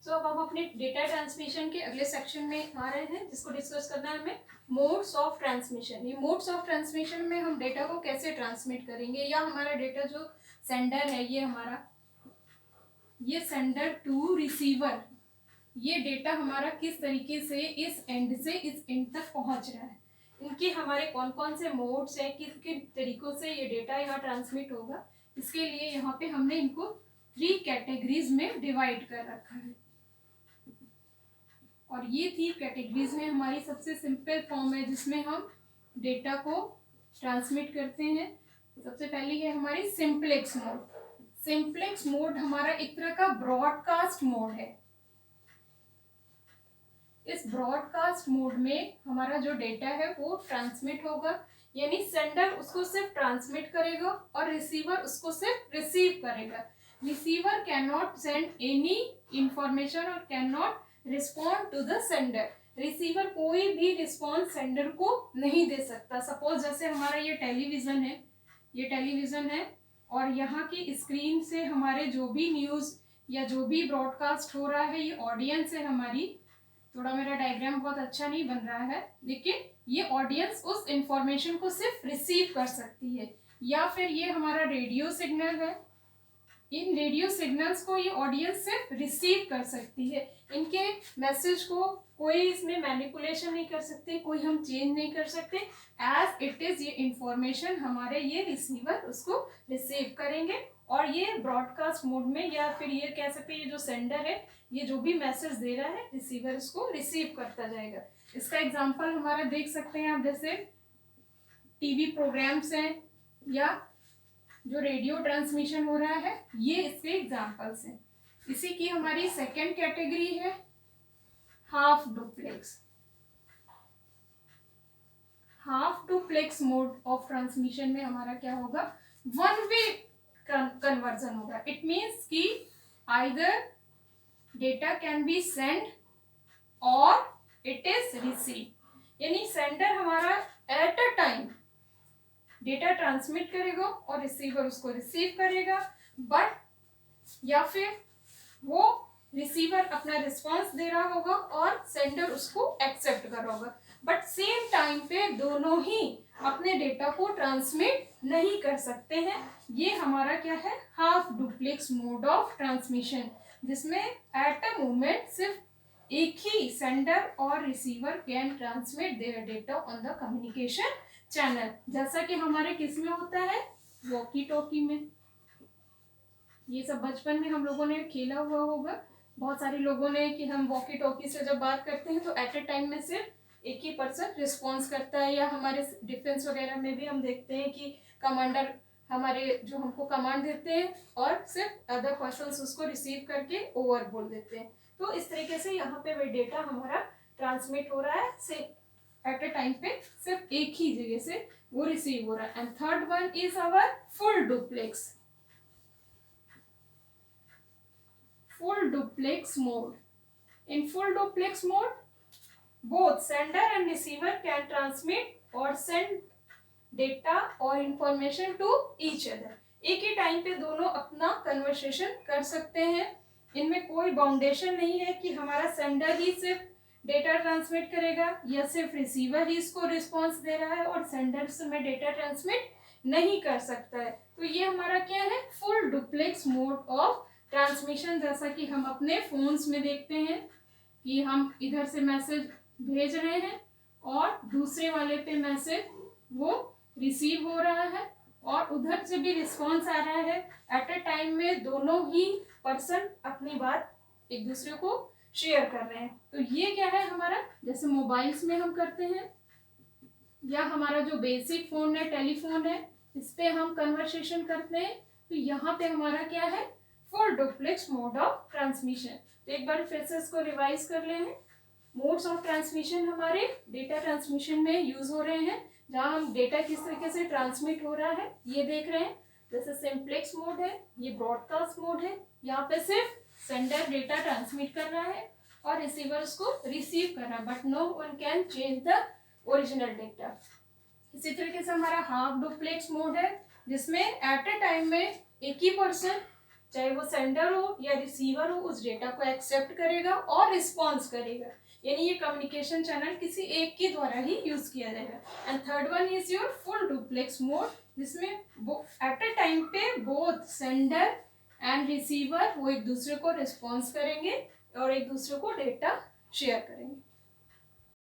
सो अब हम अपने डेटा ट्रांसमिशन के अगले सेक्शन में आ रहे हैं, जिसको डिस्कस करना है हमें मोड्स ऑफ ट्रांसमिशन। ये मोड्स ऑफ ट्रांसमिशन में हम डेटा को कैसे ट्रांसमिट करेंगे, या हमारा डेटा जो सेंडर है, ये सेंडर टू रिसीवर, ये डेटा हमारा किस तरीके से इस एंड से इस एंड तक पहुंच रहा है, इनके हमारे कौन कौन से मोड्स हैं, किस किन तरीकों से ये डेटा यहाँ ट्रांसमिट होगा। इसके लिए यहाँ पे हमने इनको 3 कैटेगरीज में डिवाइड कर रखा है, और ये 3 कैटेगरीज में हमारी सबसे सिंपल फॉर्म है जिसमें हम डेटा को ट्रांसमिट करते हैं। सबसे पहले है हमारी सिंप्लेक्स मोड। सिंप्लेक्स मोड हमारा एक तरह का ब्रॉडकास्ट मोड है। इस ब्रॉडकास्ट मोड में हमारा जो डेटा है वो ट्रांसमिट होगा, यानी सेंडर उसको सिर्फ ट्रांसमिट करेगा और रिसीवर उसको सिर्फ रिसीव करेगा। Receiver can not send any information और can not respond to the sender. Receiver कोई भी रिस्पॉन्स सेंडर को नहीं दे सकता। सपोज जैसे हमारा ये टेलीविजन है और यहाँ की स्क्रीन से हमारे जो भी न्यूज़ या जो भी ब्रॉडकास्ट हो रहा है, ये ऑडियंस है हमारी। थोड़ा मेरा डायग्राम बहुत अच्छा नहीं बन रहा है, लेकिन ये ऑडियंस उस इंफॉर्मेशन को सिर्फ रिसीव कर सकती है। या फिर ये हमारा रेडियो सिग्नल है, इन रेडियो सिग्नल्स को ये ऑडियंस सिर्फ रिसीव कर सकती है। इनके मैसेज को कोई इसमें मैनिपुलेशन नहीं कर सकते, कोई हम चेंज नहीं कर सकते। एज इट इज ये इंफॉर्मेशन हमारे ये रिसीवर उसको रिसीव करेंगे, और ये ब्रॉडकास्ट मोड में, या फिर ये कह सकते हैं ये जो सेंडर है ये जो भी मैसेज दे रहा है रिसीवर इसको रिसीव करता जाएगा। इसका एग्जांपल हमारा देख सकते हैं आप, जैसे टीवी प्रोग्राम्स हैं या जो रेडियो ट्रांसमिशन हो रहा है, ये इसके एग्जांपल्स हैं। इसी की हमारी सेकेंड कैटेगरी है half duplex. Half duplex mode of transmission में हमारा क्या होगा, वन वे कन्वर्जन होगा। इट मीन्स कि either data can be send और इट इज रिसीव, यानी सेंडर हमारा at a time data transmit करेगा और रिसीवर उसको रिसीव करेगा, बट या फिर वो रिसीवर अपना रिस्पांस दे रहा होगा और सेंडर उसको एक्सेप्ट कर रहा होगा, बट सेम टाइम पे दोनों ही अपने डेटा को ट्रांसमिट नहीं कर सकते हैं। ये हमारा क्या है, half duplex mode of transmission, जिसमें एट अ मोमेंट सिर्फ एक ही सेंडर और receiver can transmit there data on the communication channel, जैसा कि हमारे किस में होता है, वॉकी टॉकी में। ये सब बचपन में हम लोगों ने खेला हुआ होगा, बहुत सारे लोगों ने, कि हम वॉकी टॉकी से जब बात करते हैं तो एट ए टाइम में सिर्फ एक ही पर्सन रिस्पॉन्स करता है। या हमारे डिफेंस वगैरह में भी हम देखते हैं कि कमांडर हमारे जो हमको कमांड देते हैं और सिर्फ अदर पर्सन्स उसको रिसीव करके ओवर बोल देते हैं। तो इस तरीके से यहाँ पे वो डेटा हमारा ट्रांसमिट हो रहा है से एट ए टाइम पे सिर्फ एक ही जगह से वो रिसीव हो रहा है। And third one is our full duplex, full duplex mode. In full duplex mode, both sender and receiver can transmit or send data or information to each other. एक ही टाइम पे दोनों अपना कन्वर्सेशन कर सकते हैं। इनमें कोई बाउंडेशन नहीं है कि हमारा सेंडर ही सिर्फ डेटा ट्रांसमिट करेगा या सिर्फ रिसीवर ही इसको रिस्पॉन्स दे रहा है और सेंडर में डेटा ट्रांसमिट नहीं कर सकता है। तो ये हमारा क्या है, full duplex mode of transmission. जैसा कि हम अपने फोन्स में देखते हैं कि हम इधर से मैसेज भेज रहे हैं और दूसरे वाले पे मैसेज वो रिसीव हो रहा है और उधर से भी रिस्पॉन्स आ रहा है। एट अ टाइम में दोनों ही पर्सन अपनी बात एक दूसरे को शेयर कर रहे हैं। तो ये क्या है हमारा, जैसे मोबाइल्स में हम करते हैं या हमारा जो बेसिक फोन है, टेलीफोन है, इस पे हम कन्वर्सेशन करते हैं। तो यहाँ पे हमारा क्या है, full duplex mode of transmission. तो एक बार फिर से इसको रिवाइज कर ले हैं। मोड्स ऑफ ट्रांसमिशन हमारे डेटा ट्रांसमिशन में यूज हो रहे हैं, जहाँ हम डेटा किस तरीके से ट्रांसमिट हो रहा है ये देख रहे हैं। जैसे सिंप्लेक्स मोड है, ये ब्रॉडकास्ट मोड है, यहाँ पे सिर्फ सेंडर डेटा ट्रांसमिट कर रहा है और रिसीवर उसको रिसीव कर रहा है, but no one can change the original data. इसी तरीके से हमारा हाफ डुप्लेक्स मोड है, जिसमें एट ए टाइम में एक ही पर्सन चाहे वो सेंडर हो या रिसीवर हो, उस डेटा को एक्सेप्ट करेगा और रिस्पॉन्स करेगा। यानी ये कम्युनिकेशन चैनल किसी एक के द्वारा ही यूज किया जाएगा। And third one is your full duplex mode, जिसमें एट अ टाइम पे बोथ सेंडर एंड रिसीवर वो एक दूसरे को रिस्पॉन्स करेंगे और एक दूसरे को डेटा शेयर करेंगे।